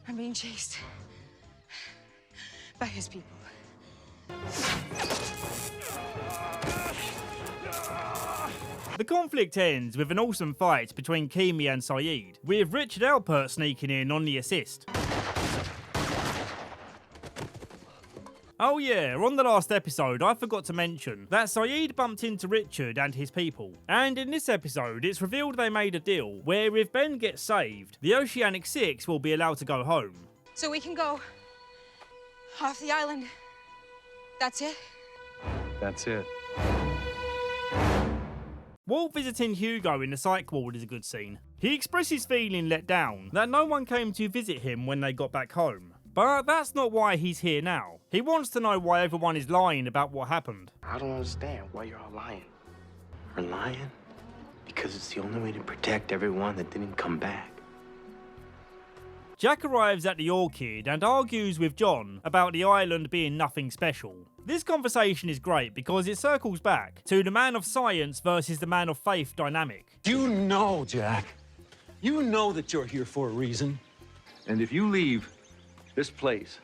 I'm being chased by his people. The conflict ends with an awesome fight between Keamy and Saeed, with Richard Alpert sneaking in on the assist. Oh yeah, on the last episode I forgot to mention that Saeed bumped into Richard and his people, and in this episode it's revealed they made a deal where if Ben gets saved, the Oceanic 6 will be allowed to go home. So we can go off the island. That's it? That's it. Walt visiting Hugo in the psych ward is a good scene. He expresses feeling let down that no one came to visit him when they got back home. But that's not why he's here now. He wants to know why everyone is lying about what happened. I don't understand why you're all lying. We're lying because it's the only way to protect everyone that didn't come back. Jack arrives at the Orchid and argues with John about the island being nothing special. This conversation is great because it circles back to the man of science versus the man of faith dynamic. You know, Jack. You know that you're here for a reason. And if you leave this place,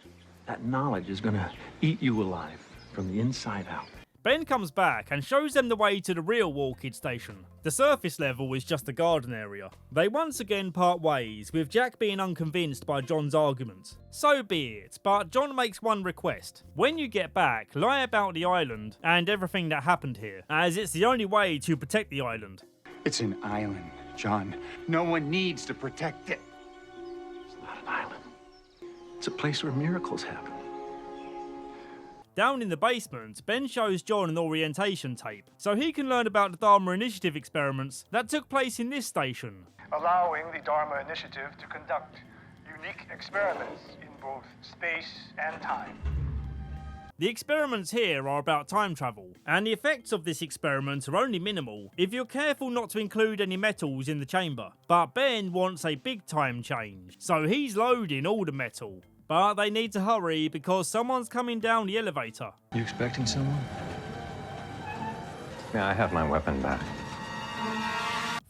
that knowledge is gonna eat you alive from the inside out. Ben comes back and shows them the way to the real Orchid station. The surface level is just a garden area. They once again part ways, with Jack being unconvinced by John's argument. So be it, but John makes one request. When you get back, lie about the island and everything that happened here, as it's the only way to protect the island. It's an island. John, no one needs to protect it. It's not an island. It's a place where miracles happen. Down in the basement, Ben shows John an orientation tape, so he can learn about the Dharma Initiative experiments that took place in this station. Allowing the Dharma Initiative to conduct unique experiments in both space and time. The experiments here are about time travel, and the effects of this experiment are only minimal if you're careful not to include any metals in the chamber. But Ben wants a big time change, so he's loading all the metal. But they need to hurry because someone's coming down the elevator. You expecting someone? Yeah, I have my weapon back.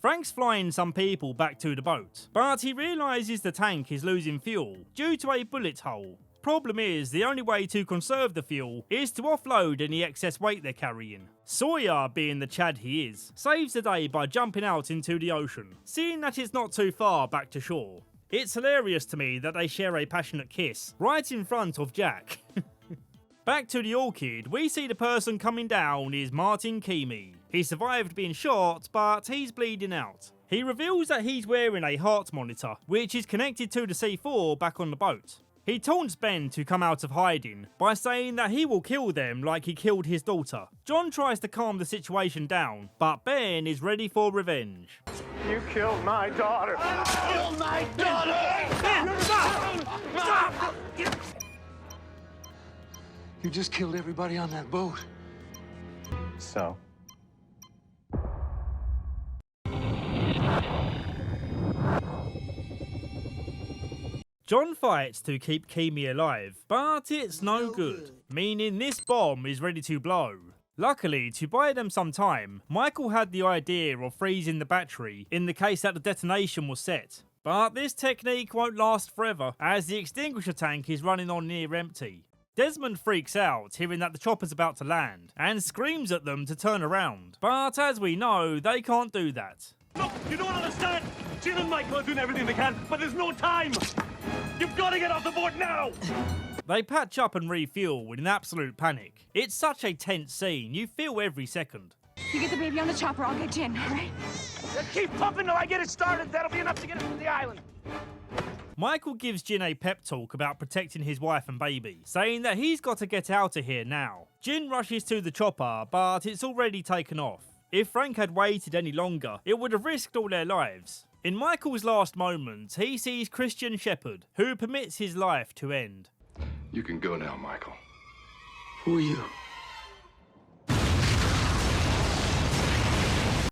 Frank's flying some people back to the boat, but he realises the tank is losing fuel due to a bullet hole. Problem is, the only way to conserve the fuel is to offload any excess weight they're carrying. Sawyer, being the Chad he is, saves the day by jumping out into the ocean, seeing that it's not too far back to shore. It's hilarious to me that they share a passionate kiss right in front of Jack. Back to the Orchid, we see the person coming down is Martin Keamy. He survived being shot, but he's bleeding out. He reveals that he's wearing a heart monitor, which is connected to the C4 back on the boat. He taunts Ben to come out of hiding by saying that he will kill them like he killed his daughter. John tries to calm the situation down, but Ben is ready for revenge. You killed my daughter. Kill my daughter! Ben, stop! Stop! You just killed everybody on that boat. So? John fights to keep Keamy alive, but it's no good, meaning this bomb is ready to blow. Luckily, to buy them some time, Michael had the idea of freezing the battery in the case that the detonation was set. But this technique won't last forever, as the extinguisher tank is running on near empty. Desmond freaks out hearing that the chopper's about to land, and screams at them to turn around. But as we know, they can't do that. Look, you don't understand. Jill and Michael are doing everything they can, but there's no time. You've got to get off the boat now. They patch up and refuel in absolute panic. It's such a tense scene, you feel every second. You get the baby on the chopper, I'll get Jin, all right? Keep pumping till I get it started. That'll be enough to get us to the island. Michael gives Jin a pep talk about protecting his wife and baby, saying that he's got to get out of here now. Jin rushes to the chopper, but it's already taken off. If Frank had waited any longer, it would have risked all their lives. In Michael's last moments, he sees Christian Shepherd, who permits his life to end. You can go now, Michael. Who are you?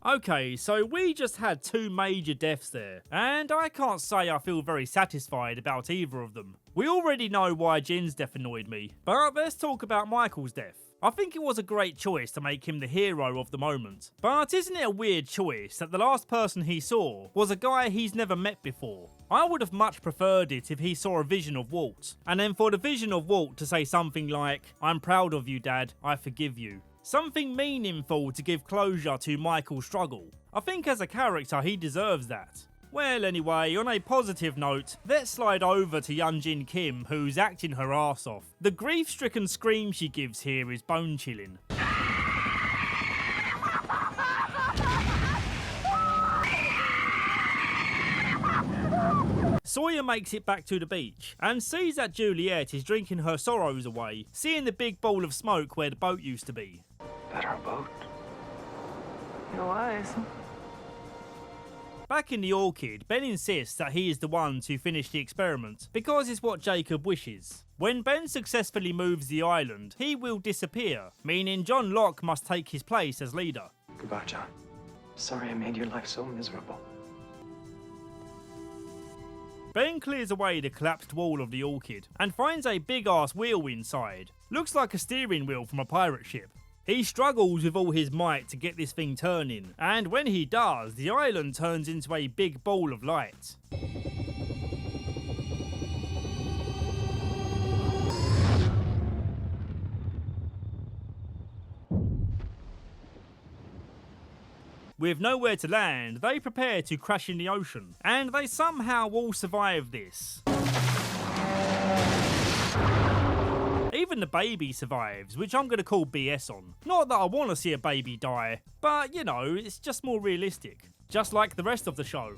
Okay, so we just had two major deaths there, and I can't say I feel very satisfied about either of them. We already know why Jin's death annoyed me, but let's talk about Michael's death. I think it was a great choice to make him the hero of the moment, but isn't it a weird choice that the last person he saw was a guy he's never met before? I would have much preferred it if he saw a vision of Walt, and then for the vision of Walt to say something like, "I'm proud of you, Dad, I forgive you." Something meaningful to give closure to Michael's struggle. I think as a character he deserves that. Well anyway, on a positive note, let's slide over to Youngjin Kim, who's acting her arse off. The grief-stricken scream she gives here is bone-chilling. Sawyer makes it back to the beach and sees that Juliet is drinking her sorrows away, seeing the big ball of smoke where the boat used to be. That our boat? It was. Back in the Orchid, Ben insists that he is the one to finish the experiment because it's what Jacob wishes. When Ben successfully moves the island, he will disappear, meaning John Locke must take his place as leader. Goodbye, John. Sorry I made your life so miserable. Ben clears away the collapsed wall of the Orchid and finds a big-ass wheel inside. Looks like a steering wheel from a pirate ship. He struggles with all his might to get this thing turning, and when he does, the island turns into a big ball of light. With nowhere to land, they prepare to crash in the ocean, and they somehow all survive this. Even the baby survives, which I'm going to call BS on. Not that I want to see a baby die, but you know, it's just more realistic. just like the rest of the show.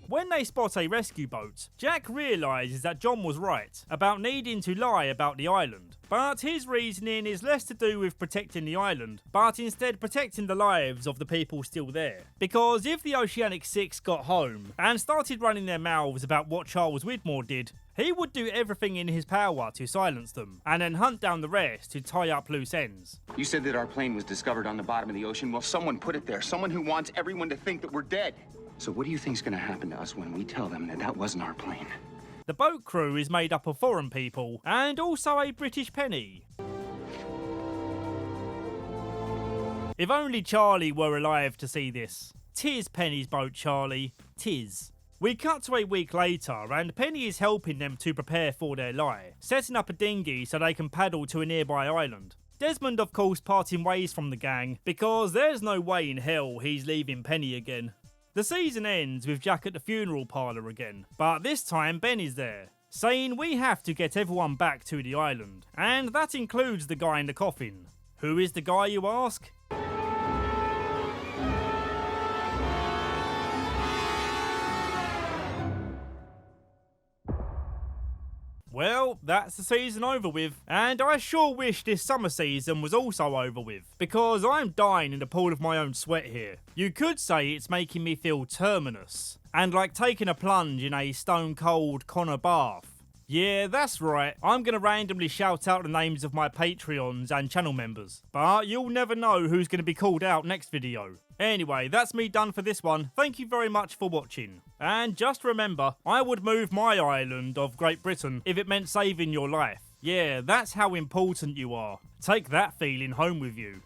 When they spot a rescue boat, Jack realises that John was right about needing to lie about the island. But his reasoning is less to do with protecting the island, but instead protecting the lives of the people still there. Because if the Oceanic Six got home and started running their mouths about what Charles Widmore did, he would do everything in his power to silence them, and then hunt down the rest to tie up loose ends. You said that our plane was discovered on the bottom of the ocean. Well, someone put it there. Someone who wants everyone to think that we're dead. So what do you think's gonna happen to us when we tell them that that wasn't our plane? The boat crew is made up of foreign people, and also a British penny. If only Charlie were alive to see this. Tis Penny's boat, Charlie. Tis. We cut to a week later, and Penny is helping them to prepare for their lie, setting up a dinghy so they can paddle to a nearby island. Desmond, of course, parting ways from the gang, because there's no way in hell he's leaving Penny again. The season ends with Jack at the funeral parlour again, but this time Ben is there, saying we have to get everyone back to the island, and that includes the guy in the coffin. Who is the guy, you ask? Well, that's the season over with, and I sure wish this summer season was also over with, because I'm dying in a pool of my own sweat here. You could say it's making me feel terminus, and like taking a plunge in a stone cold Connor bath. Yeah, that's right, I'm going to randomly shout out the names of my Patreons and channel members, but you'll never know who's going to be called out next video. Anyway, that's me done for this one. Thank you very much for watching. And just remember, I would move my island of Great Britain if it meant saving your life. Yeah, that's how important you are. Take that feeling home with you.